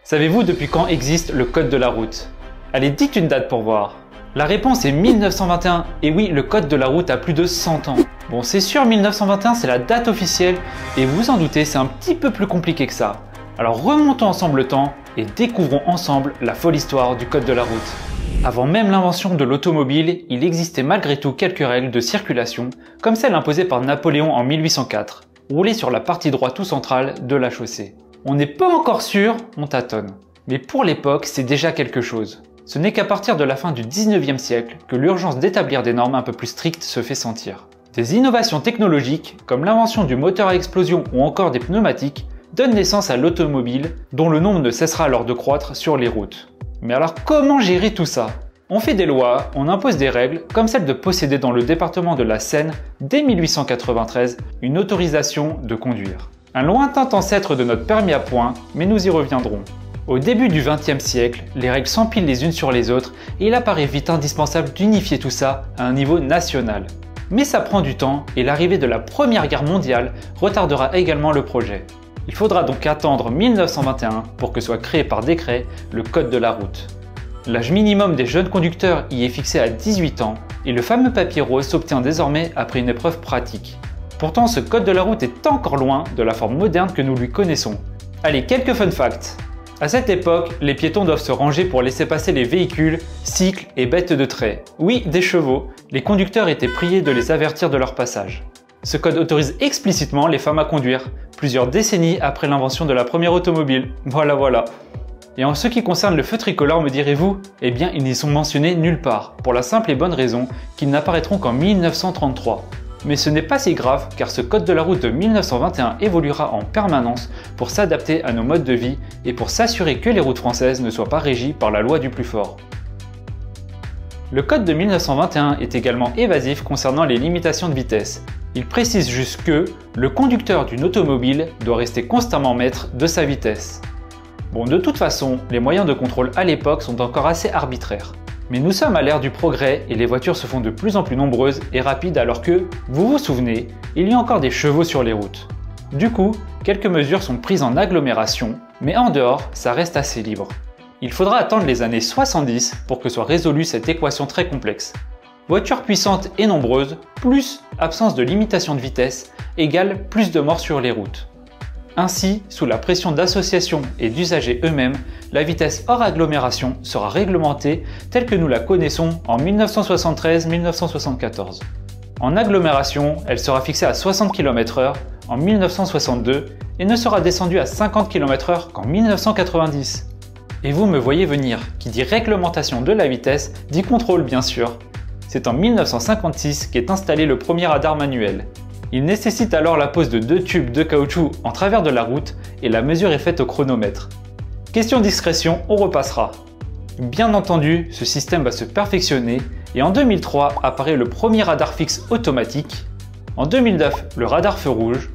Savez-vous depuis quand existe le code de la route? Allez, dites une date pour voir. La réponse est 1921, et oui, le code de la route a plus de 100 ans. Bon, c'est sûr, 1921 c'est la date officielle, et vous en doutez, c'est un petit peu plus compliqué que ça. Alors remontons ensemble le temps, et découvrons ensemble la folle histoire du code de la route. Avant même l'invention de l'automobile, il existait malgré tout quelques règles de circulation, comme celle imposée par Napoléon en 1804, rouler sur la partie droite ou centrale de la chaussée. On n'est pas encore sûr, on tâtonne. Mais pour l'époque, c'est déjà quelque chose. Ce n'est qu'à partir de la fin du 19e siècle que l'urgence d'établir des normes un peu plus strictes se fait sentir. Des innovations technologiques, comme l'invention du moteur à explosion ou encore des pneumatiques, donnent naissance à l'automobile, dont le nombre ne cessera alors de croître sur les routes. Mais alors comment gérer tout ça? On fait des lois, on impose des règles, comme celle de posséder dans le département de la Seine, dès 1893, une autorisation de conduire. Un lointain ancêtre de notre permis à points, mais nous y reviendrons. Au début du XXe siècle, les règles s'empilent les unes sur les autres et il apparaît vite indispensable d'unifier tout ça à un niveau national. Mais ça prend du temps et l'arrivée de la Première Guerre mondiale retardera également le projet. Il faudra donc attendre 1921 pour que soit créé par décret le Code de la route. L'âge minimum des jeunes conducteurs y est fixé à 18 ans et le fameux papier rose s'obtient désormais après une épreuve pratique. Pourtant, ce code de la route est encore loin de la forme moderne que nous lui connaissons. Allez, quelques fun facts. À cette époque, les piétons doivent se ranger pour laisser passer les véhicules, cycles et bêtes de trait. Oui, des chevaux. Les conducteurs étaient priés de les avertir de leur passage. Ce code autorise explicitement les femmes à conduire, plusieurs décennies après l'invention de la première automobile. Voilà. Et en ce qui concerne le feu tricolore, me direz-vous? Eh bien, ils n'y sont mentionnés nulle part, pour la simple et bonne raison qu'ils n'apparaîtront qu'en 1933. Mais ce n'est pas si grave car ce code de la route de 1921 évoluera en permanence pour s'adapter à nos modes de vie et pour s'assurer que les routes françaises ne soient pas régies par la loi du plus fort. Le code de 1921 est également évasif concernant les limitations de vitesse. Il précise juste que le conducteur d'une automobile doit rester constamment maître de sa vitesse. Bon, de toute façon, les moyens de contrôle à l'époque sont encore assez arbitraires. Mais nous sommes à l'ère du progrès et les voitures se font de plus en plus nombreuses et rapides alors que, vous vous souvenez, il y a encore des chevaux sur les routes. Du coup, quelques mesures sont prises en agglomération, mais en dehors, ça reste assez libre. Il faudra attendre les années 70 pour que soit résolue cette équation très complexe. Voitures puissantes et nombreuses, plus absence de limitation de vitesse, égale plus de morts sur les routes. Ainsi, sous la pression d'associations et d'usagers eux-mêmes, la vitesse hors agglomération sera réglementée telle que nous la connaissons en 1973-1974. En agglomération, elle sera fixée à 60 km/h en 1962 et ne sera descendue à 50 km/h qu'en 1990. Et vous me voyez venir, qui dit réglementation de la vitesse, dit contrôle bien sûr. C'est en 1956 qu'est installé le premier radar manuel. Il nécessite alors la pose de 2 tubes de caoutchouc en travers de la route et la mesure est faite au chronomètre. Question discrétion, on repassera. Bien entendu, ce système va se perfectionner et en 2003 apparaît le premier radar fixe automatique, en 2009 le radar feu rouge,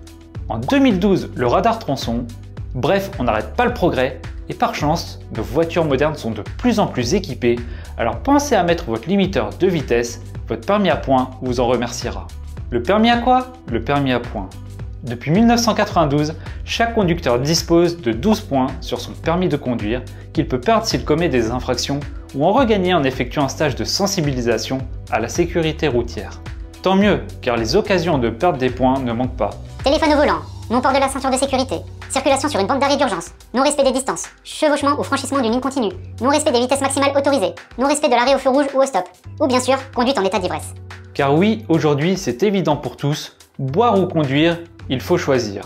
en 2012 le radar tronçon. Bref, on n'arrête pas le progrès et par chance, nos voitures modernes sont de plus en plus équipées, alors pensez à mettre votre limiteur de vitesse, votre permis à points vous en remerciera. Le permis à quoi? Le permis à points. Depuis 1992, chaque conducteur dispose de 12 points sur son permis de conduire qu'il peut perdre s'il commet des infractions ou en regagner en effectuant un stage de sensibilisation à la sécurité routière. Tant mieux, car les occasions de perdre des points ne manquent pas. Téléphone au volant, non-port de la ceinture de sécurité, circulation sur une bande d'arrêt d'urgence, non-respect des distances, chevauchement ou franchissement d'une ligne continue, non-respect des vitesses maximales autorisées, non-respect de l'arrêt au feu rouge ou au stop, ou bien sûr, conduite en état d'ivresse. Car oui, aujourd'hui c'est évident pour tous, boire ou conduire, il faut choisir.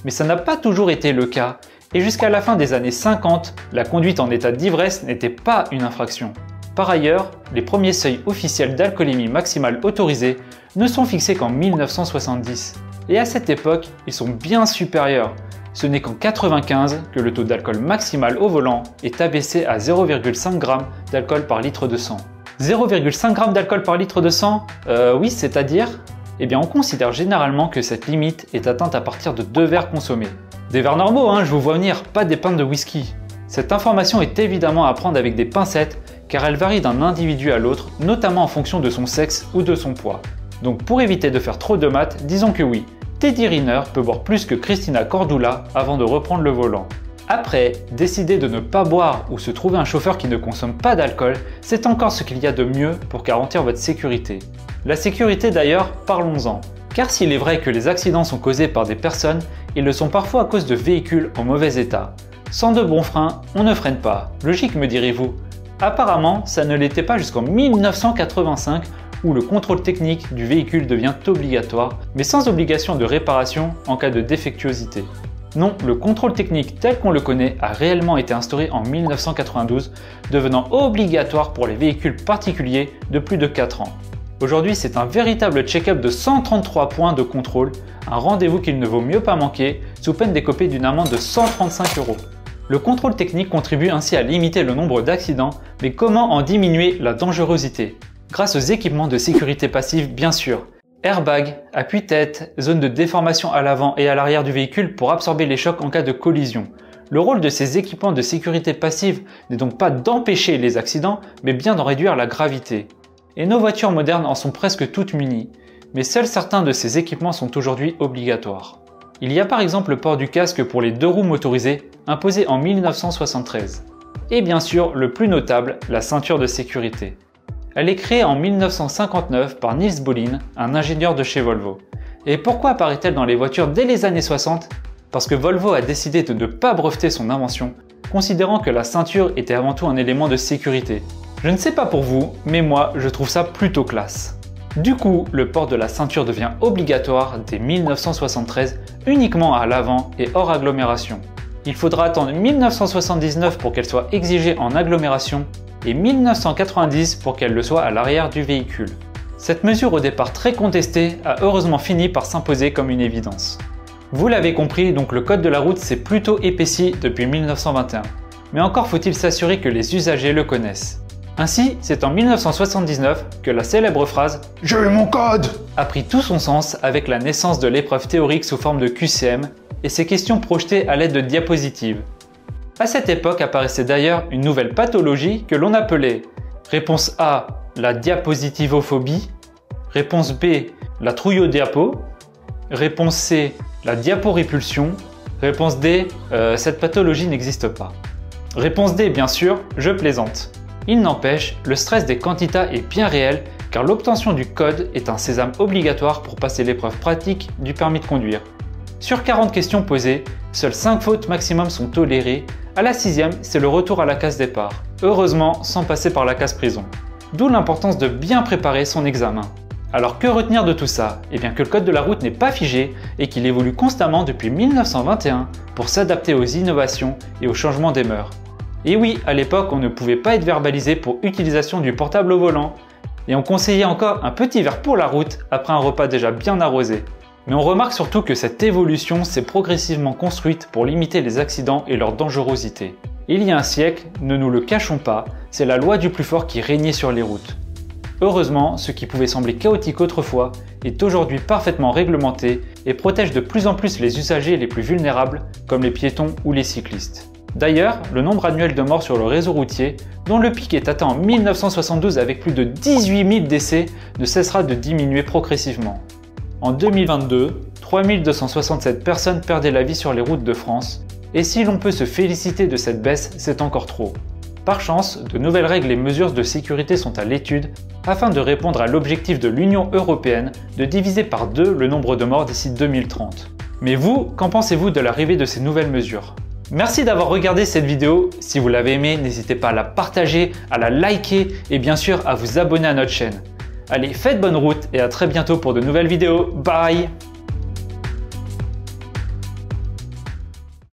Mais ça n'a pas toujours été le cas, et jusqu'à la fin des années 50, la conduite en état d'ivresse n'était pas une infraction. Par ailleurs, les premiers seuils officiels d'alcoolémie maximale autorisés ne sont fixés qu'en 1970. Et à cette époque, ils sont bien supérieurs. Ce n'est qu'en 1995 que le taux d'alcool maximal au volant est abaissé à 0,5 g d'alcool par litre de sang. 0,5 g d'alcool par litre de sang? Oui, c'est-à-dire? Eh bien, on considère généralement que cette limite est atteinte à partir de 2 verres consommés. Des verres normaux, je vous vois venir, pas des pintes de whisky. Cette information est évidemment à prendre avec des pincettes car elle varie d'un individu à l'autre, notamment en fonction de son sexe ou de son poids. Donc pour éviter de faire trop de maths, disons que oui, Teddy Riner peut boire plus que Christina Cordula avant de reprendre le volant. Après, décider de ne pas boire ou se trouver un chauffeur qui ne consomme pas d'alcool, c'est encore ce qu'il y a de mieux pour garantir votre sécurité. La sécurité d'ailleurs, parlons-en. Car s'il est vrai que les accidents sont causés par des personnes, ils le sont parfois à cause de véhicules en mauvais état. Sans de bons freins, on ne freine pas. Logique, me direz-vous. Apparemment, ça ne l'était pas jusqu'en 1985 où le contrôle technique du véhicule devient obligatoire, mais sans obligation de réparation en cas de défectuosité. Non, le contrôle technique tel qu'on le connaît a réellement été instauré en 1992, devenant obligatoire pour les véhicules particuliers de plus de 4 ans. Aujourd'hui, c'est un véritable check-up de 133 points de contrôle, un rendez-vous qu'il ne vaut mieux pas manquer, sous peine d'écoper d'une amende de 135 €. Le contrôle technique contribue ainsi à limiter le nombre d'accidents, mais comment en diminuer la dangerosité? Grâce aux équipements de sécurité passive, bien sûr. Airbag, appuie-tête, zone de déformation à l'avant et à l'arrière du véhicule pour absorber les chocs en cas de collision. Le rôle de ces équipements de sécurité passive n'est donc pas d'empêcher les accidents, mais bien d'en réduire la gravité. Et nos voitures modernes en sont presque toutes munies, mais seuls certains de ces équipements sont aujourd'hui obligatoires. Il y a par exemple le port du casque pour les 2 roues motorisées, imposé en 1973. Et bien sûr, le plus notable, la ceinture de sécurité. Elle est créée en 1959 par Niels Bohlin, un ingénieur de chez Volvo. Et pourquoi apparaît-elle dans les voitures dès les années 60? Parce que Volvo a décidé de ne pas breveter son invention, considérant que la ceinture était avant tout un élément de sécurité. Je ne sais pas pour vous, mais moi je trouve ça plutôt classe. Du coup, le port de la ceinture devient obligatoire dès 1973 uniquement à l'avant et hors agglomération. Il faudra attendre 1979 pour qu'elle soit exigée en agglomération et 1990 pour qu'elle le soit à l'arrière du véhicule. Cette mesure au départ très contestée a heureusement fini par s'imposer comme une évidence. Vous l'avez compris, donc le code de la route s'est plutôt épaissi depuis 1921. Mais encore faut-il s'assurer que les usagers le connaissent. Ainsi, c'est en 1979 que la célèbre phrase « J'ai mon code » a pris tout son sens avec la naissance de l'épreuve théorique sous forme de QCM et ses questions projetées à l'aide de diapositives. À cette époque apparaissait d'ailleurs une nouvelle pathologie que l'on appelait réponse A, la diapositivophobie, réponse B, la trouillodiapo, réponse C, la diaporépulsion, réponse D, cette pathologie n'existe pas. Réponse D, bien sûr, je plaisante. Il n'empêche, le stress des candidats est bien réel car l'obtention du code est un sésame obligatoire pour passer l'épreuve pratique du permis de conduire. Sur 40 questions posées, seules 5 fautes maximum sont tolérées. À la 6e, c'est le retour à la case départ. Heureusement, sans passer par la case prison. D'où l'importance de bien préparer son examen. Alors que retenir de tout ça? Eh bien que le code de la route n'est pas figé et qu'il évolue constamment depuis 1921 pour s'adapter aux innovations et aux changements des mœurs. Et oui, à l'époque, on ne pouvait pas être verbalisé pour utilisation du portable au volant. Et on conseillait encore un petit verre pour la route après un repas déjà bien arrosé. Mais on remarque surtout que cette évolution s'est progressivement construite pour limiter les accidents et leur dangerosité. Il y a un siècle, ne nous le cachons pas, c'est la loi du plus fort qui régnait sur les routes. Heureusement, ce qui pouvait sembler chaotique autrefois est aujourd'hui parfaitement réglementé et protège de plus en plus les usagers les plus vulnérables, comme les piétons ou les cyclistes. D'ailleurs, le nombre annuel de morts sur le réseau routier, dont le pic est atteint en 1972 avec plus de 18 000 décès, ne cessera de diminuer progressivement. En 2022, 3267 personnes perdaient la vie sur les routes de France, et si l'on peut se féliciter de cette baisse, c'est encore trop. Par chance, de nouvelles règles et mesures de sécurité sont à l'étude afin de répondre à l'objectif de l'Union européenne de diviser par 2 le nombre de morts d'ici 2030. Mais vous, qu'en pensez-vous de l'arrivée de ces nouvelles mesures? Merci d'avoir regardé cette vidéo. Si vous l'avez aimée, n'hésitez pas à la partager, à la liker et bien sûr à vous abonner à notre chaîne. Allez, faites bonne route et à très bientôt pour de nouvelles vidéos. Bye!